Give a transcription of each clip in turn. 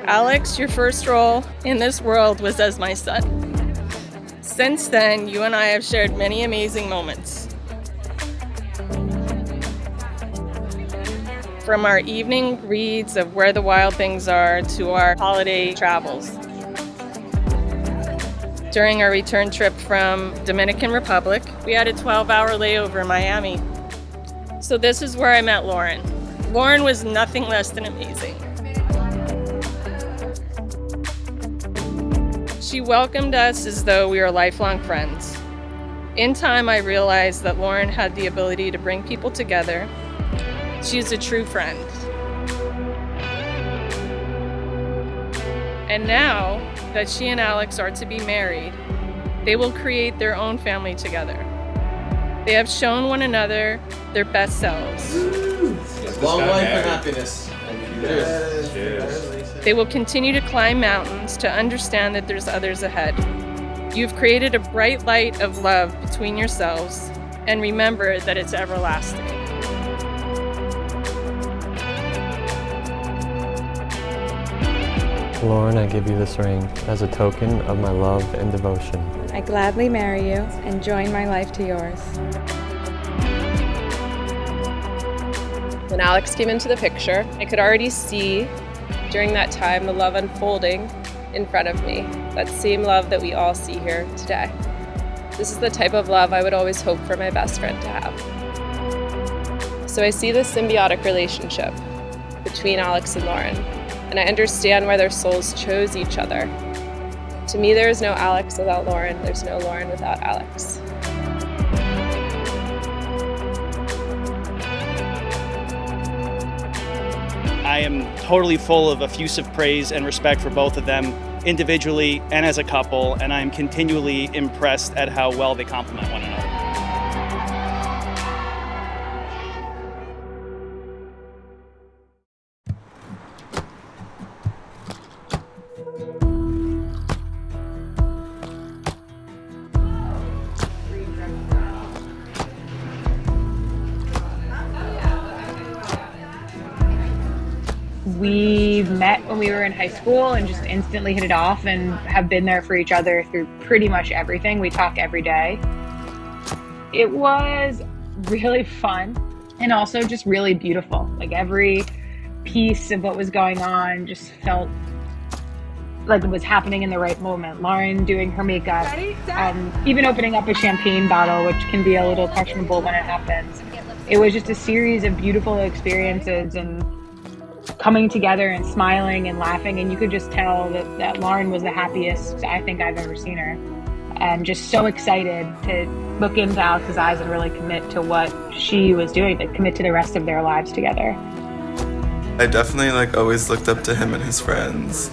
Alex, your first role in this world was as my son. Since then, you and I have shared many amazing moments. From our evening reads of Where the Wild Things Are to our holiday travels. During our return trip from Dominican Republic, we had a 12-hour layover in Miami. So this is where I met Lauren. Lauren was nothing less than amazing. She welcomed us as though we were lifelong friends. In time, I realized that Lauren had the ability to bring people together. She's a true friend. And now that she and Alex are to be married, they will create their own family together. They have shown one another their best selves. Long life and happiness. Cheers. Cheers. They will continue to climb mountains to understand that there's others ahead. You've created a bright light of love between yourselves, and remember that it's everlasting. Lauren, I give you this ring as a token of my love and devotion. I gladly marry you and join my life to yours. When Alex came into the picture, I could already see during that time the love unfolding in front of me. That same love that we all see here today. This is the type of love I would always hope for my best friend to have. So I see this symbiotic relationship between Alex and Lauren, and I understand why their souls chose each other. To me, there is no Alex without Lauren. There's no Lauren without Alex. I am totally full of effusive praise and respect for both of them individually and as a couple, and I am continually impressed at how well they complement one another. We met when we were in high school and just instantly hit it off and have been there for each other through pretty much everything. We talk every day. It was really fun and also just really beautiful. Like every piece of what was going on just felt like it was happening in the right moment. Lauren doing her makeup, even opening up a champagne bottle, which can be a little questionable when it happens. It was just a series of beautiful experiences and coming together and smiling and laughing, and you could just tell that Lauren was the happiest I think I've ever seen her. And just so excited to look into Alex's eyes and really commit to what she was doing, to commit to the rest of their lives together. I definitely always looked up to him and his friends,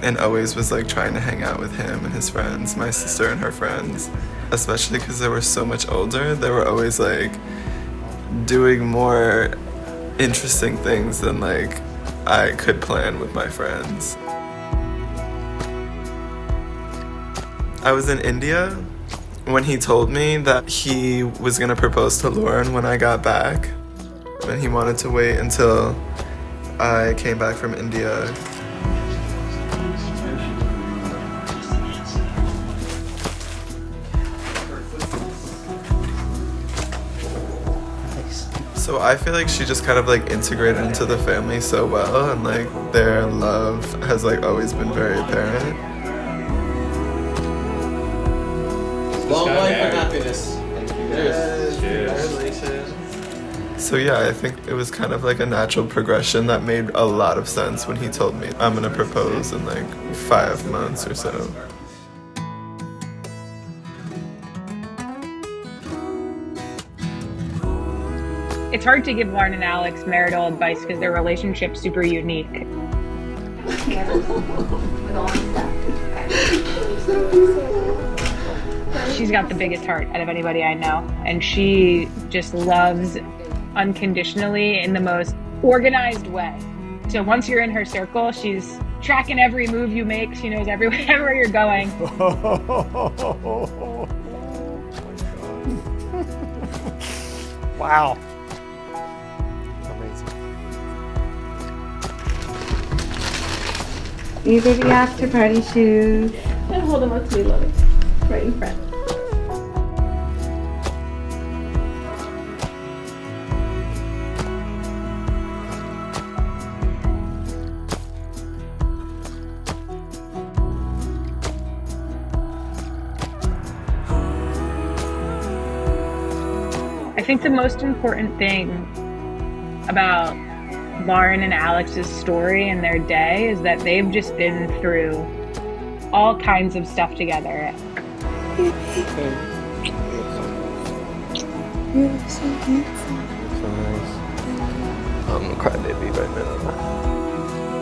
and always was trying to hang out with him and his friends, my sister and her friends, especially because they were so much older. They were always doing more interesting things than I could plan with my friends. I was in India when he told me that he was gonna propose to Lauren when I got back, and he wanted to wait until I came back from India. So I feel like she just kind of integrated into the family so well, and their love has always been very apparent. Long life and happiness. Cheers. So yeah, I think it was kind of a natural progression that made a lot of sense when he told me I'm gonna propose in 5 months or so. It's hard to give Lauren and Alex marital advice because their relationship's super unique. she's got the biggest heart out of anybody I know. And she just loves unconditionally in the most organized way. So once you're in her circle, she's tracking every move you make. She knows everywhere you're going. Wow. Amazing. These are the after party shoes. And hold them up to me, Logan. Right in front. I think the most important thing about Lauren and Alex's story and their day is that they've just been through all kinds of stuff together. You're so handsome. So nice. I'm a crybaby right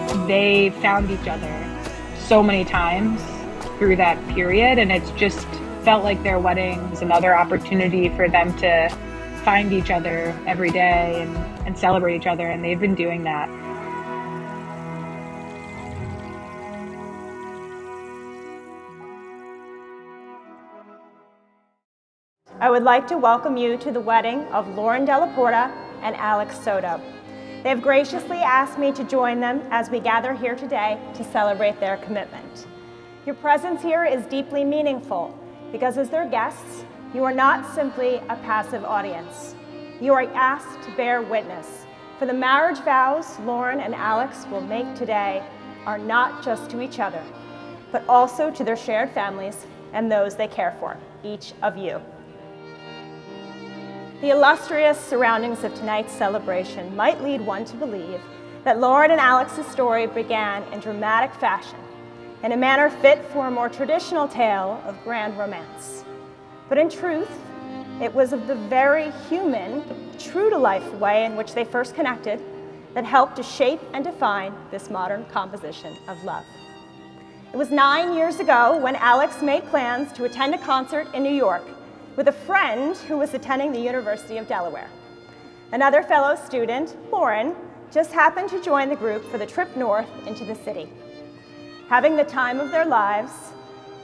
now. They found each other so many times through that period, and it's just felt like their wedding was another opportunity for them to find each other every day and celebrate each other, and they've been doing that. I would like to welcome you to the wedding of Lauren Della Porta and Alex Soto. They have graciously asked me to join them as we gather here today to celebrate their commitment. Your presence here is deeply meaningful because as their guests, you are not simply a passive audience. You are asked to bear witness, for the marriage vows Lauren and Alex will make today are not just to each other, but also to their shared families and those they care for, each of you. The illustrious surroundings of tonight's celebration might lead one to believe that Lauren and Alex's story began in dramatic fashion, in a manner fit for a more traditional tale of grand romance. But in truth, it was of the very human, true-to-life way in which they first connected that helped to shape and define this modern composition of love. It was 9 years ago when Alex made plans to attend a concert in New York with a friend who was attending the University of Delaware. Another fellow student, Lauren, just happened to join the group for the trip north into the city. Having the time of their lives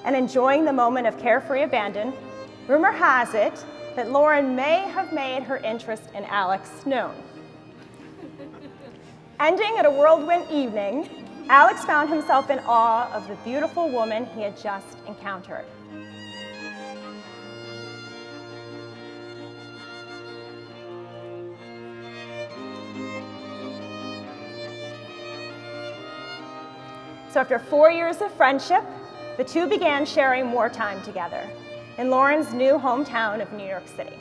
and enjoying the moment of carefree abandon, rumor has it that Lauren may have made her interest in Alex known. Ending at a whirlwind evening, Alex found himself in awe of the beautiful woman he had just encountered. So after 4 years of friendship, the two began sharing more time together in Lauren's new hometown of New York City.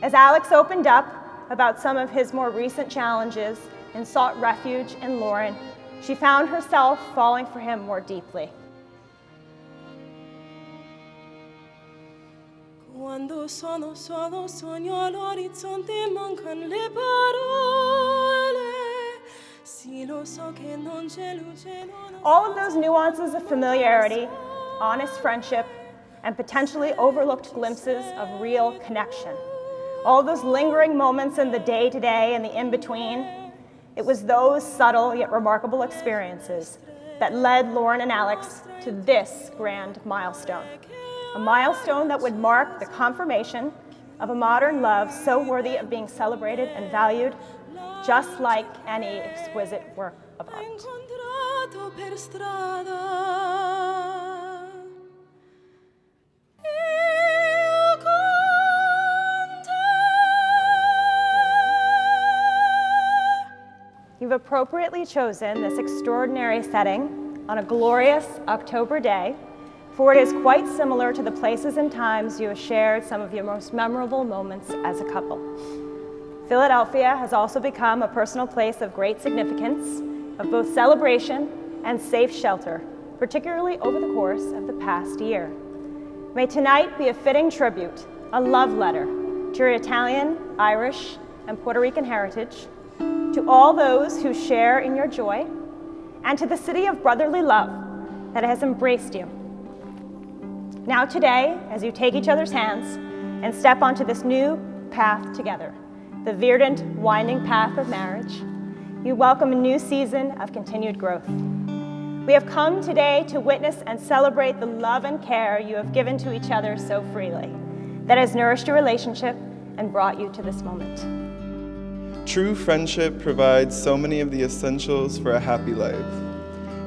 As Alex opened up about some of his more recent challenges and sought refuge in Lauren, she found herself falling for him more deeply. Quando sono solo sogno all'orizzonte mancan le parole. All of those nuances of familiarity, honest friendship, and potentially overlooked glimpses of real connection. All of those lingering moments in the day-to-day and the in-between, it was those subtle yet remarkable experiences that led Lauren and Alex to this grand milestone. A milestone that would mark the confirmation of a modern love so worthy of being celebrated and valued, just like any exquisite work of art. You've appropriately chosen this extraordinary setting on a glorious October day, for it is quite similar to the places and times you have shared some of your most memorable moments as a couple. Philadelphia has also become a personal place of great significance, of both celebration and safe shelter, particularly over the course of the past year. May tonight be a fitting tribute, a love letter to your Italian, Irish, and Puerto Rican heritage, to all those who share in your joy, and to the city of brotherly love that has embraced you. Now today, as you take each other's hands and step onto this new path together, the verdant, winding path of marriage, you welcome a new season of continued growth. We have come today to witness and celebrate the love and care you have given to each other so freely, that has nourished your relationship and brought you to this moment. True friendship provides so many of the essentials for a happy life.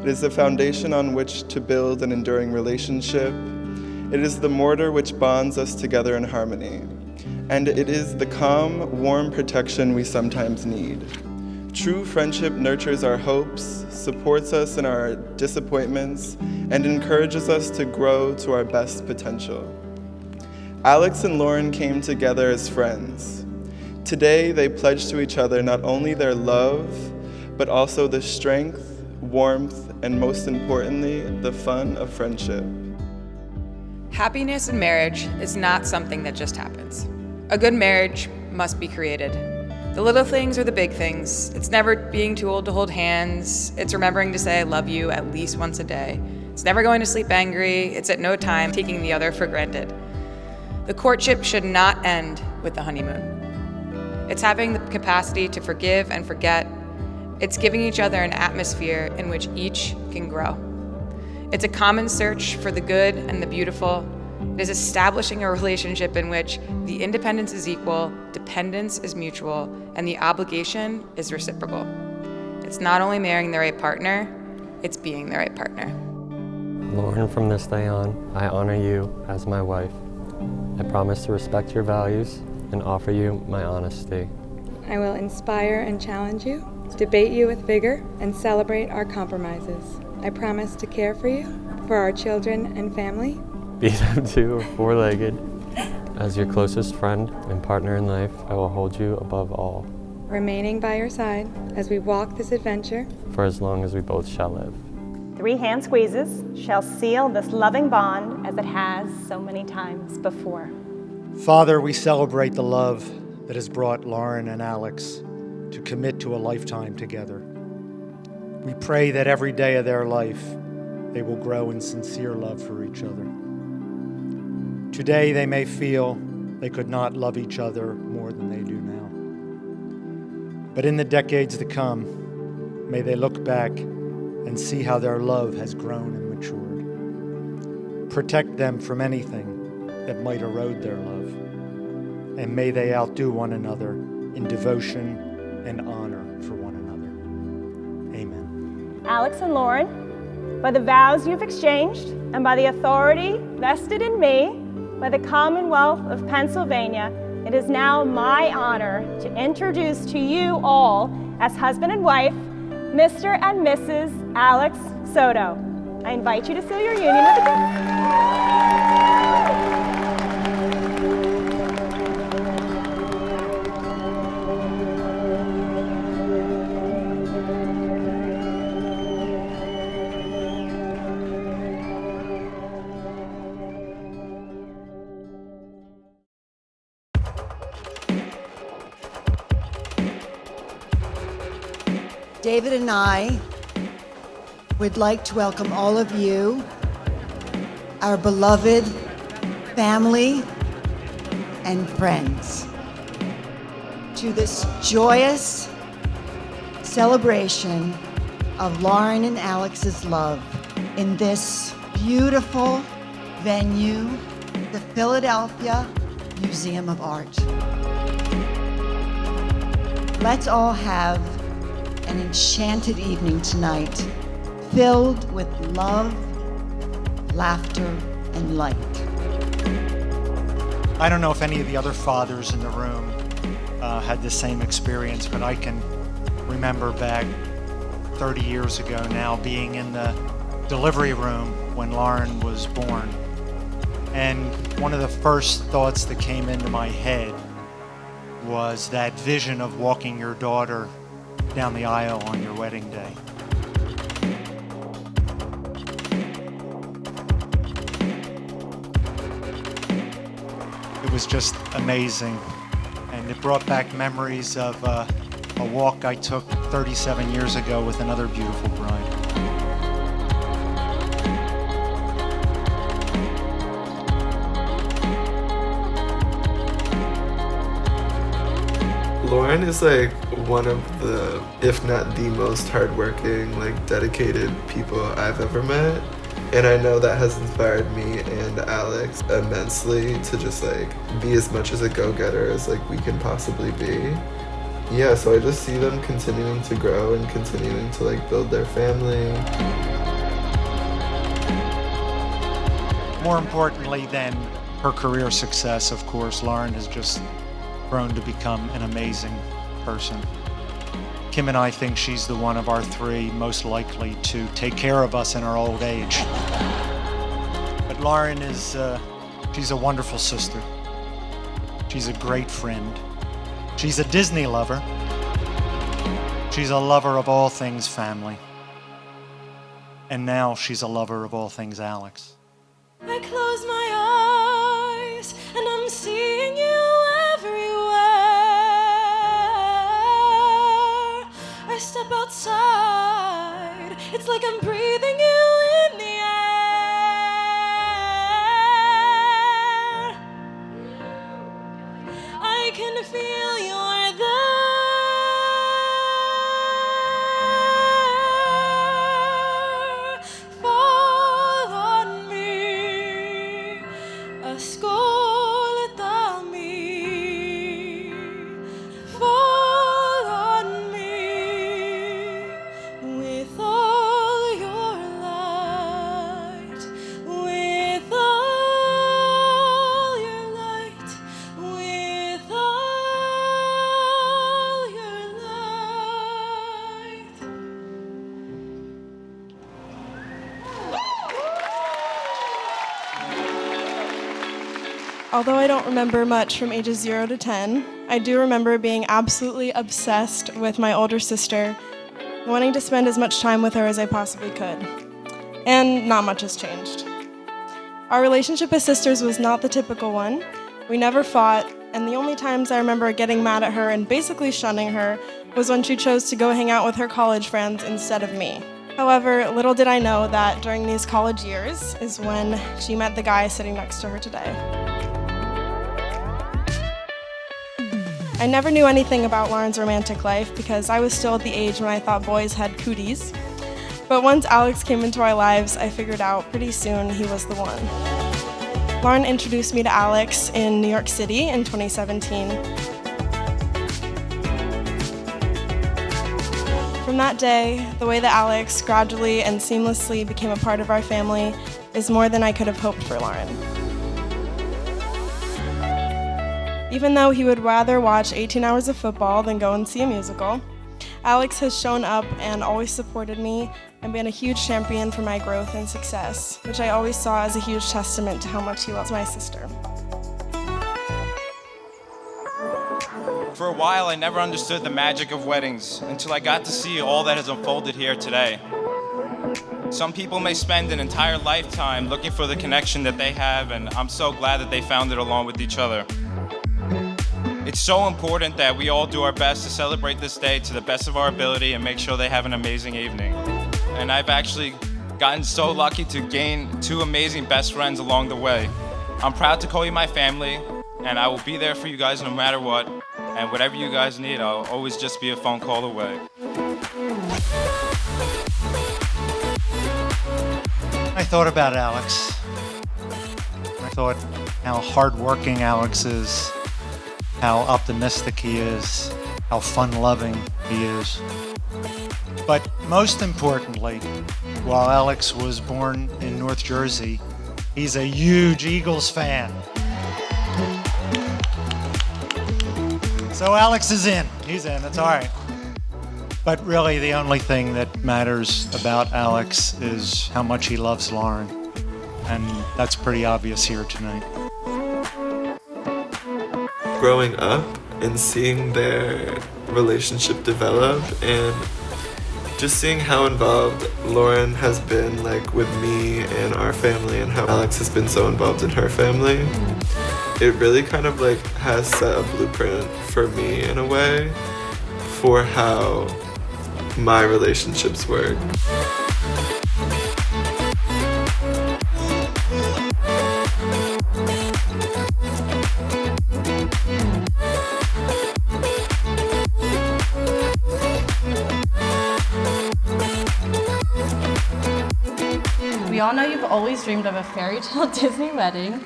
It is the foundation on which to build an enduring relationship. It is the mortar which bonds us together in harmony. And it is the calm, warm protection we sometimes need. True friendship nurtures our hopes, supports us in our disappointments, and encourages us to grow to our best potential. Alex and Lauren came together as friends. Today, they pledge to each other not only their love, but also the strength, warmth, and most importantly, the fun of friendship. Happiness in marriage is not something that just happens. A good marriage must be created. The little things or the big things. It's never being too old to hold hands. It's remembering to say I love you at least once a day. It's never going to sleep angry. It's at no time taking the other for granted. The courtship should not end with the honeymoon. It's having the capacity to forgive and forget. It's giving each other an atmosphere in which each can grow. It's a common search for the good and the beautiful. It is establishing a relationship in which the independence is equal, dependence is mutual, and the obligation is reciprocal. It's not only marrying the right partner, it's being the right partner. Lauren, from this day on, I honor you as my wife. I promise to respect your values and offer you my honesty. I will inspire and challenge you, debate you with vigor, and celebrate our compromises. I promise to care for you, for our children and family. Be them two or four-legged. As your closest friend and partner in life, I will hold you above all. Remaining by your side as we walk this adventure. For as long as we both shall live. 3 hand squeezes shall seal this loving bond as it has so many times before. Father, we celebrate the love that has brought Lauren and Alex to commit to a lifetime together. We pray that every day of their life, they will grow in sincere love for each other. Today, they may feel they could not love each other more than they do now. But in the decades to come, may they look back and see how their love has grown and matured. Protect them from anything that might erode their love. And may they outdo one another in devotion and honor for one another. Amen. Alex and Lauren, by the vows you've exchanged and by the authority vested in me by the Commonwealth of Pennsylvania, it is now my honor to introduce to you all, as husband and wife, Mr. and Mrs. Alex Soto. I invite you to seal your union with a gift. David and I would like to welcome all of you, our beloved family and friends, to this joyous celebration of Lauren and Alex's love in this beautiful venue, the Philadelphia Museum of Art. Let's all have an enchanted evening tonight, filled with love, laughter, and light. I don't know if any of the other fathers in the room had the same experience, but I can remember back 30 years ago now being in the delivery room when Lauren was born. And one of the first thoughts that came into my head was that vision of walking your daughter down the aisle on your wedding day. It was just amazing, and it brought back memories of a walk I took 37 years ago with another beautiful bride. Lauren is like one of the, if not the most hardworking, like dedicated people I've ever met. And I know that has inspired me and Alex immensely to just like be as much as a go-getter as like we can possibly be. Yeah, so I just see them continuing to grow and continuing to like build their family. More importantly than her career success, of course, Lauren has just grown to become an amazing person. Kim and I think she's the one of our three most likely to take care of us in our old age. But Lauren is, she's a wonderful sister. She's a great friend. She's a Disney lover. She's a lover of all things family. And now she's a lover of all things Alex. I close my eyes and I'm seeing you everywhere. I step outside, it's like I'm breathing you in the air. I can feel you're there. Fall on me, ascoltami. Fall on me with all your light, with all your light, with all your light. Although I don't remember much from ages 0 to 10, I do remember being absolutely obsessed with my older sister, wanting to spend as much time with her as I possibly could. And not much has changed. Our relationship as sisters was not the typical one. We never fought, and the only times I remember getting mad at her and basically shunning her was when she chose to go hang out with her college friends instead of me. However, little did I know that during these college years is when she met the guy sitting next to her today. I never knew anything about Lauren's romantic life because I was still at the age when I thought boys had cooties. But once Alex came into our lives, I figured out pretty soon he was the one. Lauren introduced me to Alex in New York City in 2017. From that day, the way that Alex gradually and seamlessly became a part of our family is more than I could have hoped for Lauren. Even though he would rather watch 18 hours of football than go and see a musical, Alex has shown up and always supported me and been a huge champion for my growth and success, which I always saw as a huge testament to how much he loves my sister. For a while, I never understood the magic of weddings until I got to see all that has unfolded here today. Some people may spend an entire lifetime looking for the connection that they have, and I'm so glad that they found it along with each other. It's so important that we all do our best to celebrate this day to the best of our ability and make sure they have an amazing evening. And I've actually gotten so lucky to gain two amazing best friends along the way. I'm proud to call you my family, and I will be there for you guys no matter what. And whatever you guys need, I'll always just be a phone call away. I thought about Alex. I thought how hardworking Alex is, how optimistic he is, how fun-loving he is. But most importantly, while Alex was born in North Jersey, he's a huge Eagles fan. So Alex is in. He's in. That's all right. But really, the only thing that matters about Alex is how much he loves Lauren. And that's pretty obvious here tonight. Growing up and seeing their relationship develop and just seeing how involved Lauren has been like with me and our family and how Alex has been so involved in her family, it really kind of like has set a blueprint for me in a way for how my relationships work. all know you've always dreamed of a fairy tale Disney wedding,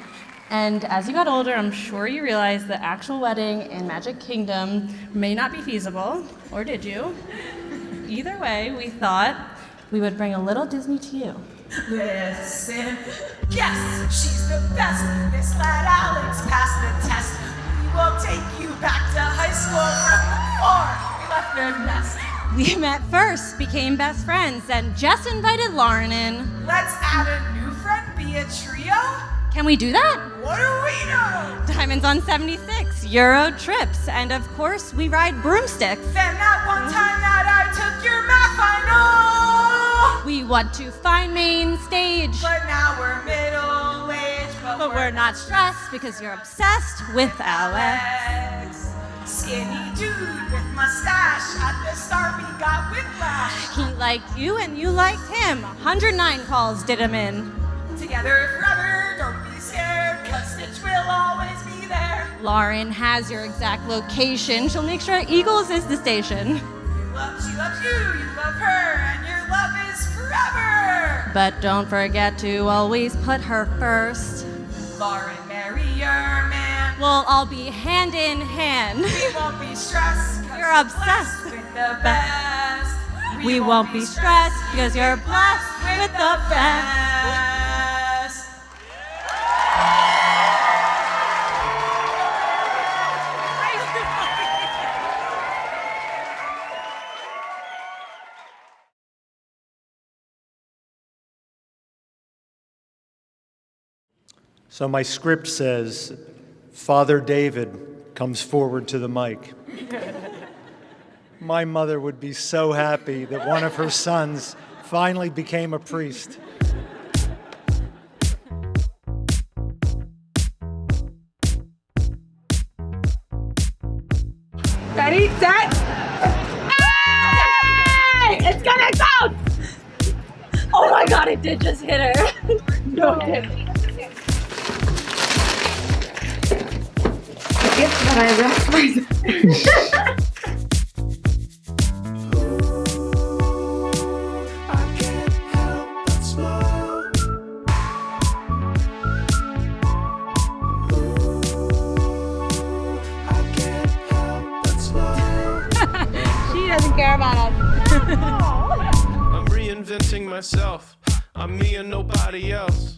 and as you got older, I'm sure you realized the actual wedding in Magic Kingdom may not be feasible, or did you? Either way, we thought we would bring a little Disney to you. Listen, yes, she's the best. This lad Alex passed the test. We will take you back to high school from before we left the nest. We met first, became best friends, and just invited Lauren in. Let's add a new friend, be a trio. Can we do that? What do we know? Diamonds on 76, Euro trips, and of course, we ride broomsticks. Then that one time that I took your math final. We want to find main stage. But now we're middle-aged, but we're not stressed because you're obsessed with Alex. Skinny dude with mustache. At the start we got whiplash. He liked you and you liked him. 109 calls did him in. Together forever, don't be scared, cause Stitch will always be there. Lauren has your exact location. She'll make sure Eagles is the station. She loves you, you love her, and your love is forever. But don't forget to always put her first. Lauren, marry your man. We'll all be hand in hand. We won't be stressed, cause you're obsessed with the best. We won't be stressed because you're blessed with the best. So my script says, Father David comes forward to the mic. My mother would be so happy that one of her sons finally became a priest. Ready, set. Hey! It's gonna go! Oh my god, it did just hit her. No, it didn't. It's that I rest myself. She doesn't care about us. I'm reinventing myself. I'm me and nobody else.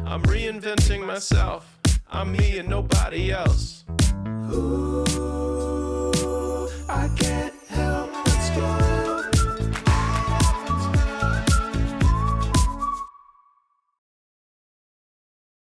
I'm reinventing myself. I'm me and nobody else. Ooh.